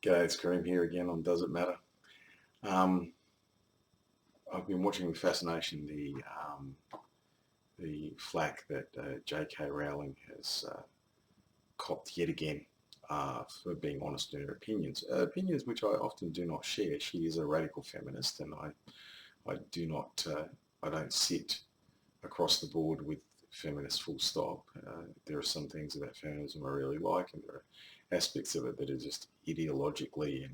G'day, it's Kareem here again on Does It Matter? Um, I've been watching with fascination the flack that J.K. Rowling has copped yet again for being honest in her opinions. Opinions which I often do not share. She is a radical feminist, and I do not I don't sit across the board with feminists full stop. There are some things about feminism I really like, and there are aspects of it that are just ideologically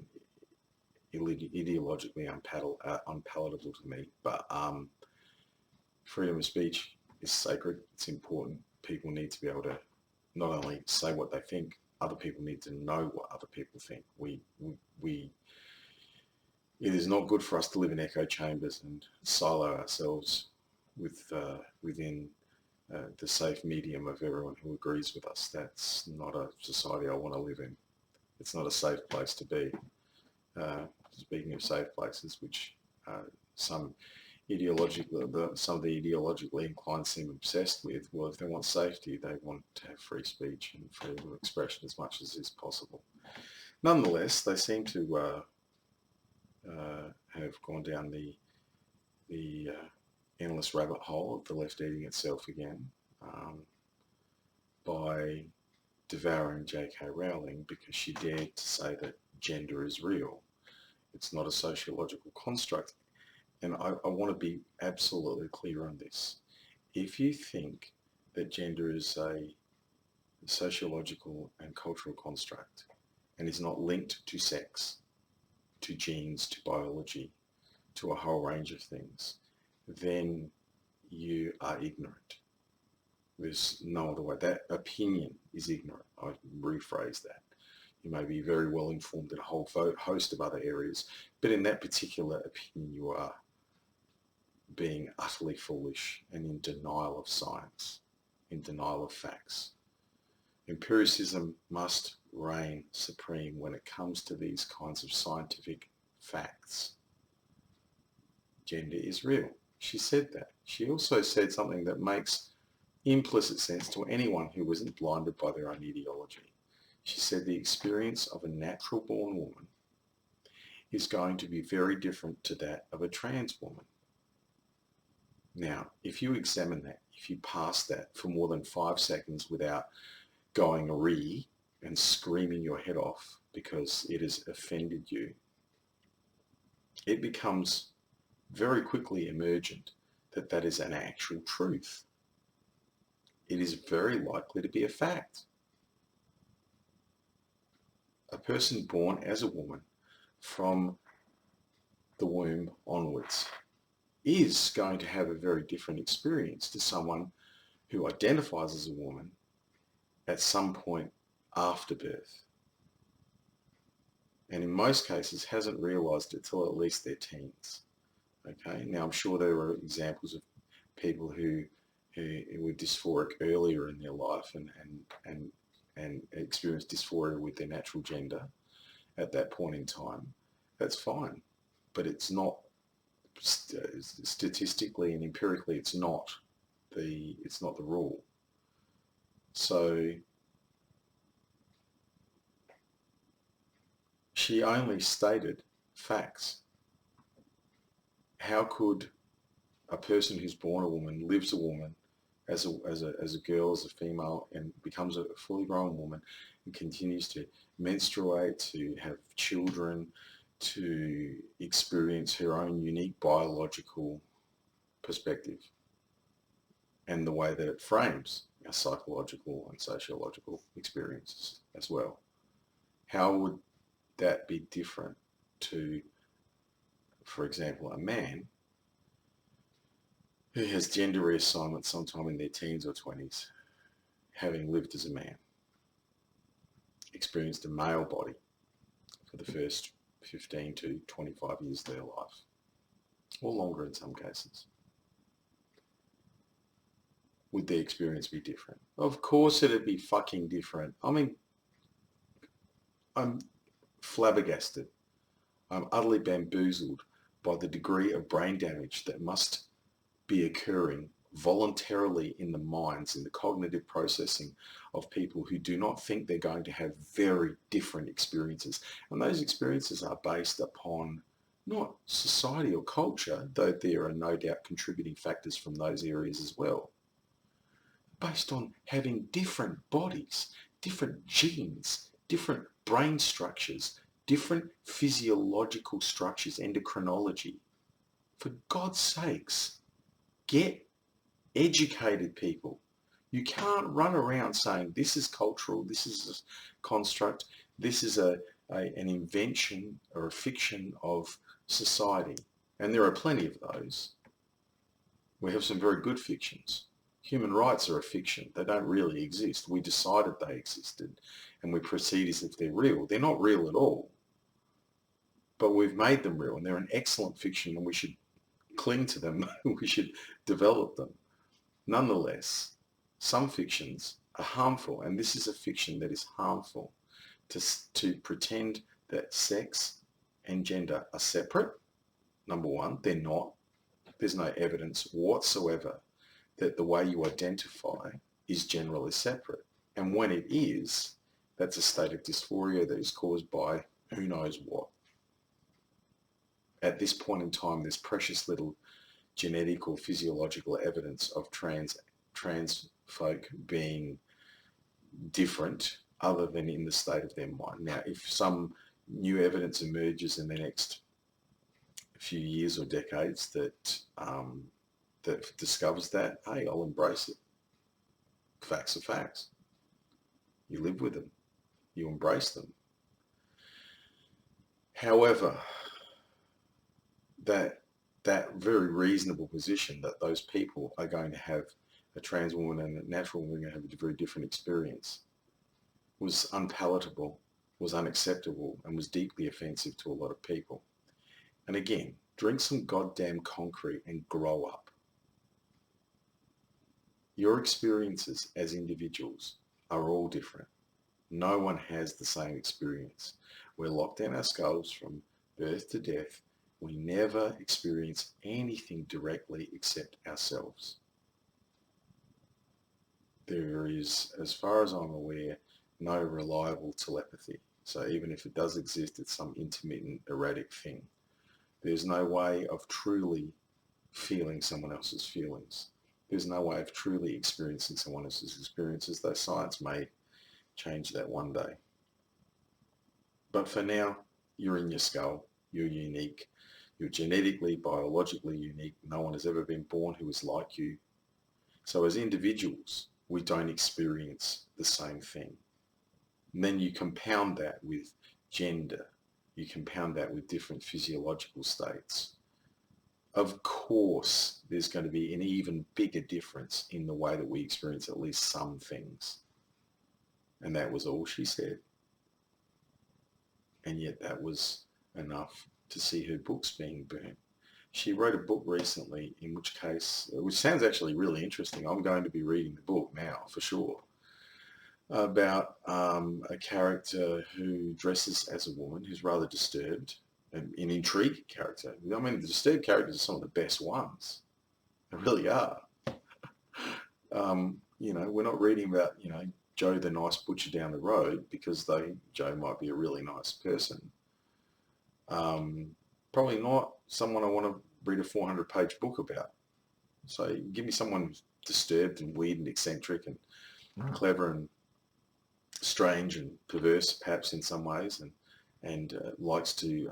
unpalatable to me. But freedom of speech is sacred. It's important. People need to be able to not only say what they think, other people need to know what other people think. It is not good for us to live in echo chambers and silo ourselves within the safe medium of everyone who agrees with us. That's not a society I want to live in. It's not a safe place to be. Speaking of safe places, which some of the ideologically inclined seem obsessed with, well, if they want safety, they want to have free speech and freedom of expression as much as is possible. Nonetheless, they seem to have gone down the endless rabbit hole of the left eating itself again by devouring J.K. Rowling because she dared to say that gender is real. It's not a sociological construct. And I want to be absolutely clear on this. If you think that gender is a sociological and cultural construct and is not linked to sex, to genes, to biology, to a whole range of things, then you are ignorant. There's no other way. That opinion is ignorant. I rephrase that. You may be very well informed in a whole host of other areas, but in that particular opinion you are being utterly foolish and in denial of science, in denial of facts. Empiricism must reign supreme when it comes to these kinds of scientific facts. Gender is real. She said that. She also said something that makes implicit sense to anyone who isn't blinded by their own ideology. She said the experience of a natural-born woman is going to be very different to that of a trans woman. Now, if you examine that, if you pass that for more than 5 seconds without going ree and screaming your head off because it has offended you, it becomes very quickly emergent that that is an actual truth. It is very likely to be a fact. A person born as a woman from the womb onwards is going to have a very different experience to someone who identifies as a woman at some point after birth. And in most cases hasn't realised it till at least their teens. Okay, now I'm sure there are examples of people who were dysphoric earlier in their life and experienced dysphoria with their natural gender at that point in time. That's fine, but it's not statistically and empirically. It's not the rule. So she only stated facts. How could a person who's born a woman, lives a woman, as a girl, as a female, and becomes a fully grown woman and continues to menstruate, to have children, to experience her own unique biological perspective and the way that it frames our psychological and sociological experiences as well? How would that be different to, for example, a man who has gender reassignment sometime in their teens or 20s, having lived as a man, experienced a male body for the first 15 to 25 years of their life, or longer in some cases? Would their experience be different? Of course it'd be fucking different. I mean, I'm flabbergasted. I'm utterly bamboozled by the degree of brain damage that must be occurring voluntarily in the minds, in the cognitive processing of people who do not think they're going to have very different experiences. And those experiences are based upon not society or culture, though there are no doubt contributing factors from those areas as well, based on having different bodies, different genes, different brain structures, different physiological structures, endocrinology. For God's sakes, get educated, people. You can't run around saying this is cultural, this is a construct, this is an invention or a fiction of society. And there are plenty of those. We have some very good fictions. Human rights are a fiction. They don't really exist. We decided they existed and we proceed as if they're real. They're not real at all, but we've made them real, and they're an excellent fiction, and we should cling to them. We should develop them. Nonetheless, some fictions are harmful, and this is a fiction that is harmful. To pretend that sex and gender are separate, number one, they're not. There's no evidence whatsoever that the way you identify is generally separate. And when it is, that's a state of dysphoria that is caused by who knows what. At this point in time, there's precious little genetic or physiological evidence of trans folk being different other than in the state of their mind. Now, if some new evidence emerges in the next few years or decades that discovers that, hey, I'll embrace it. Facts are facts. You live with them. You embrace them. However, that very reasonable position that those people are going to have, a trans woman and a natural woman, are going to have a very different experience, was unpalatable, was unacceptable, and was deeply offensive to a lot of people. And again, drink some goddamn concrete and grow up. Your experiences as individuals are all different. No one has the same experience. We're locked in our skulls from birth to death. We never experience anything directly except ourselves. There is, as far as I'm aware, no reliable telepathy. So even if it does exist, it's some intermittent, erratic thing. There's no way of truly feeling someone else's feelings. There's no way of truly experiencing someone else's experiences, though science may change that one day. But for now, you're in your skull. You're unique. You're genetically, biologically unique. No one has ever been born who is like you. So as individuals, we don't experience the same thing. And then you compound that with gender. You compound that with different physiological states. Of course, there's going to be an even bigger difference in the way that we experience at least some things. And that was all she said. And yet that was enough to see her books being burnt. She wrote a book recently, in which case, which sounds actually really interesting. I'm going to be reading the book now, for sure, about a character who dresses as a woman, who's rather disturbed, an intriguing character. I mean, the disturbed characters are some of the best ones. They really are. We're not reading about, Joe the nice butcher down the road because Joe might be a really nice person. Probably not someone I want to read a 400-page book about. So give me someone who's disturbed and weird and eccentric and clever and strange and perverse, perhaps in some ways, and likes to,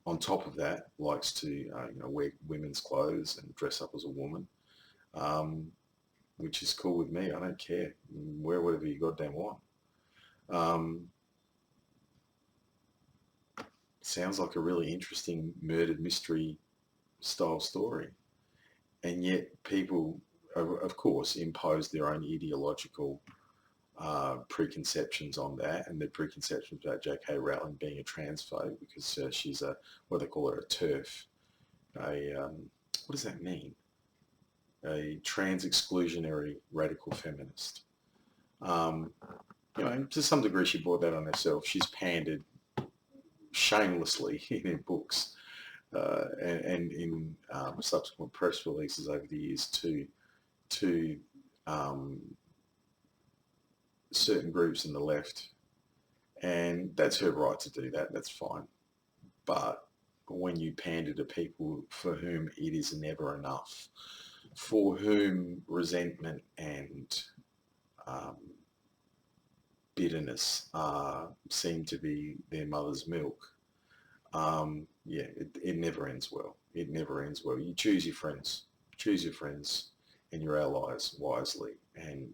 on top of that, likes to wear women's clothes and dress up as a woman, which is cool with me. I don't care. Wear whatever you goddamn want. Sounds like a really interesting murder mystery style story. And yet people, of course, impose their own ideological preconceptions on that, and their preconceptions about J.K. Rowling being a transphobe because she's what they call her, a TERF. What does that mean? A trans exclusionary radical feminist. To some degree she brought that on herself. She's pandered shamelessly in her books and in subsequent press releases over the years to um, certain groups in the left. And that's her right to do that. That's fine. But when you pander to people for whom it is never enough, for whom resentment and um, bitterness seem to be their mother's milk, yeah, it never ends well. It never ends well. You choose your friends and your allies wisely. And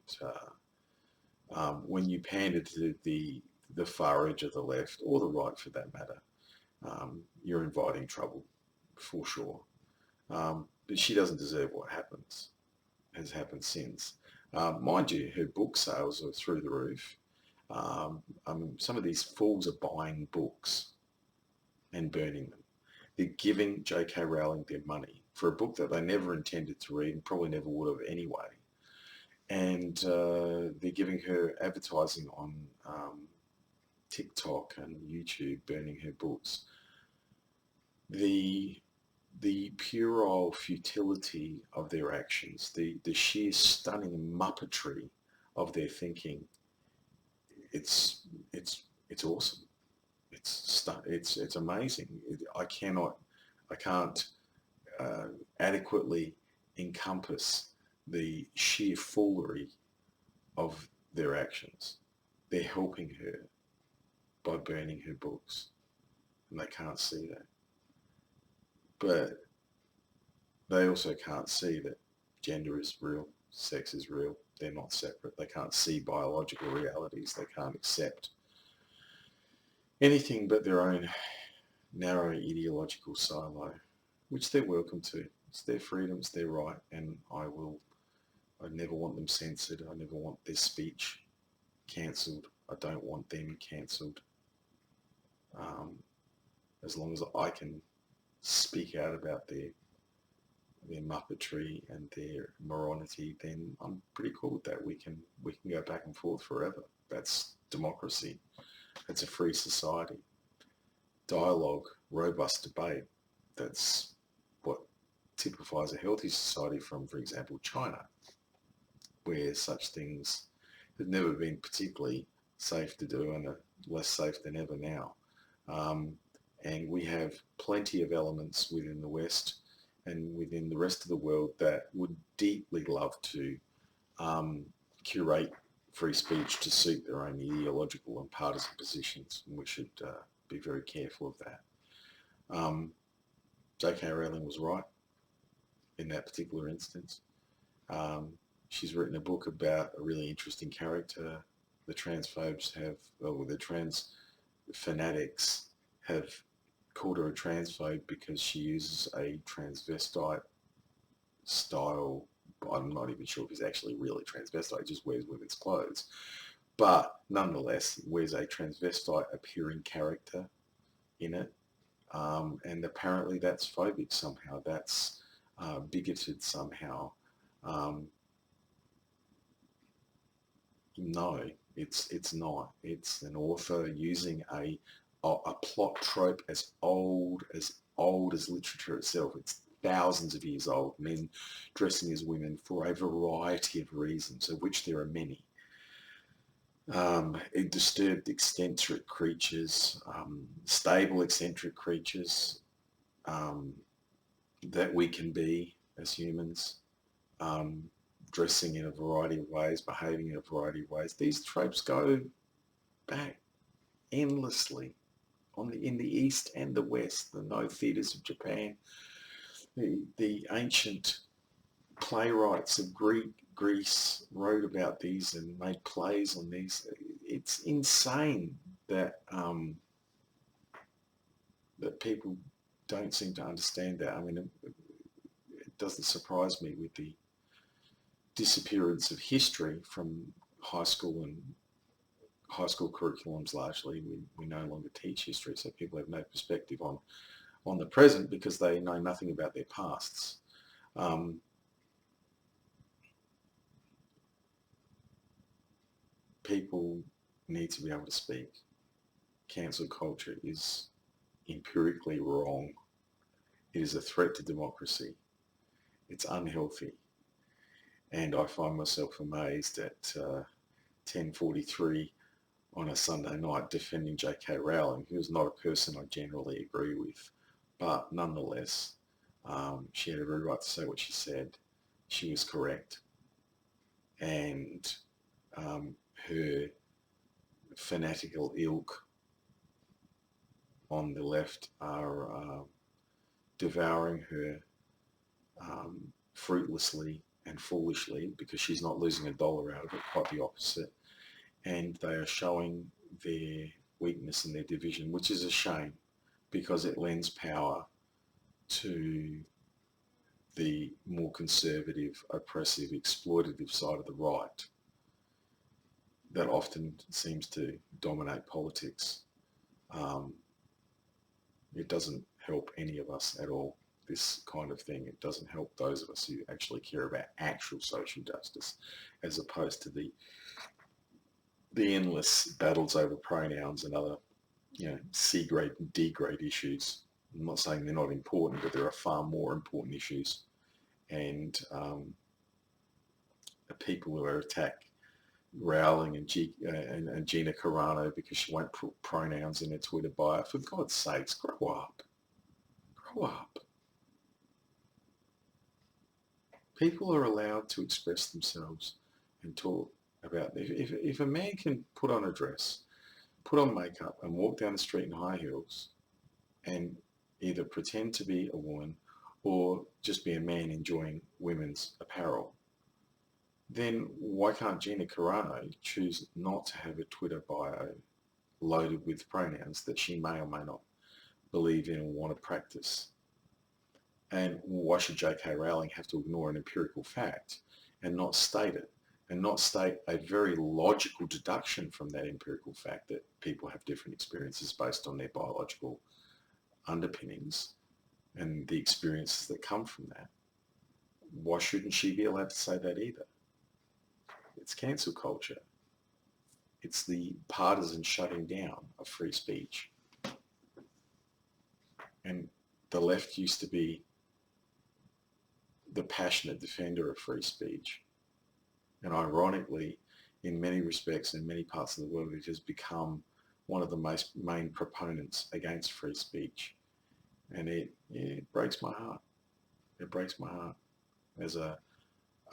when you pander to the far edge of the left, or the right for that matter, you're inviting trouble for sure. But she doesn't deserve what has happened since. Mind you, her book sales are through the roof. Some of these fools are buying books and burning them. They're giving J.K. Rowling their money for a book that they never intended to read and probably never would have anyway. And they're giving her advertising on TikTok and YouTube, burning her books. The puerile futility of their actions, the sheer stunning muppetry of their thinking, it's awesome. It's amazing. I can't adequately encompass the sheer foolery of their actions. They're helping her by burning her books, and they can't see that. But they also can't see that gender is real, sex is real. They're not separate. They can't see biological realities. They can't accept anything but their own narrow ideological silo, which they're welcome to. It's their freedom, it's their right, and I never want them censored. I never want their speech cancelled. I don't want them cancelled. As long as I can speak out about their muppetry and their morality, then I'm pretty cool with that. We can go back and forth forever. That's democracy. That's a free society. Dialogue, robust debate. That's what typifies a healthy society from, for example, China, where such things have never been particularly safe to do and are less safe than ever now. And we have plenty of elements within the West and within the rest of the world that would deeply love to curate free speech to suit their own ideological and partisan positions, and we should be very careful of that. J.K. Rowling was right in that particular instance. She's written a book about a really interesting character. The transphobes the trans fanatics have called her a transphobe because she uses a transvestite style. I'm not even sure if he's actually really transvestite, just wears women's clothes. But nonetheless, wears a transvestite appearing character in it. And apparently that's phobic somehow. That's bigoted somehow. No, it's not. It's an author using a plot trope as old as literature itself. It's thousands of years old. Men dressing as women for a variety of reasons, of which there are many. Disturbed eccentric creatures, stable eccentric creatures that we can be as humans, dressing in a variety of ways, behaving in a variety of ways. These tropes go back endlessly in the East and the West, the No theatres of Japan, the ancient playwrights of Greece wrote about these and made plays on these. It's insane that that people don't seem to understand that. I mean, it doesn't surprise me with the disappearance of history from high school curriculums largely. We no longer teach history, so people have no perspective on the present because they know nothing about their pasts. People need to be able to speak. Cancel culture is empirically wrong. It is a threat to democracy. It's unhealthy. And I find myself amazed at 10:43 on a Sunday night defending J.K. Rowling, who is not a person I generally agree with. But nonetheless, she had every right to say what she said. She was correct. And her fanatical ilk on the left are devouring her fruitlessly and foolishly, because she's not losing a dollar out of it, quite the opposite. And they are showing their weakness and their division, which is a shame, because it lends power to the more conservative, oppressive, exploitative side of the right that often seems to dominate politics. It doesn't help any of us at all, this kind of thing. It doesn't help those of us who actually care about actual social justice, as opposed to the endless battles over pronouns and other, C grade and D grade issues. I'm not saying they're not important, but there are far more important issues. And people who attack Rowling and Gina Carano because she won't put pronouns in her Twitter bio, for God's sakes, grow up. Grow up. People are allowed to express themselves and talk about, if a man can put on a dress, put on makeup and walk down the street in high heels and either pretend to be a woman or just be a man enjoying women's apparel, then why can't Gina Carano choose not to have a Twitter bio loaded with pronouns that she may or may not believe in or want to practice? And why should J.K. Rowling have to ignore an empirical fact and not state it, and not state a very logical deduction from that empirical fact that people have different experiences based on their biological underpinnings and the experiences that come from that? Why shouldn't she be allowed to say that either? It's cancel culture. It's the partisan shutting down of free speech. And the left used to be the passionate defender of free speech. And ironically, in many respects, in many parts of the world, it has become one of the main proponents against free speech. And it breaks my heart. It breaks my heart. As a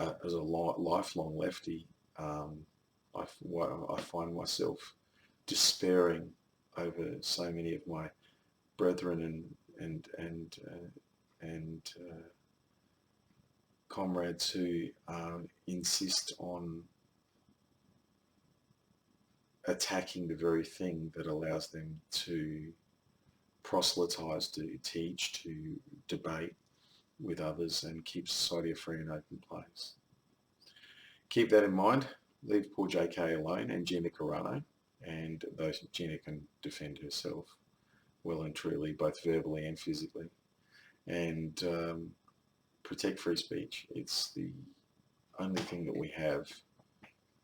lifelong lefty, I find myself despairing over so many of my brethren and comrades who insist on attacking the very thing that allows them to proselytise, to teach, to debate with others and keep society a free and open place. Keep that in mind. Leave poor JK alone and Gina Carano, and though Gina can defend herself well and truly, both verbally and physically, and protect free speech. It's the only thing that we have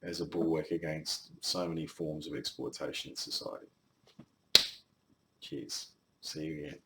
as a bulwark against so many forms of exploitation in society. Cheers. See you again.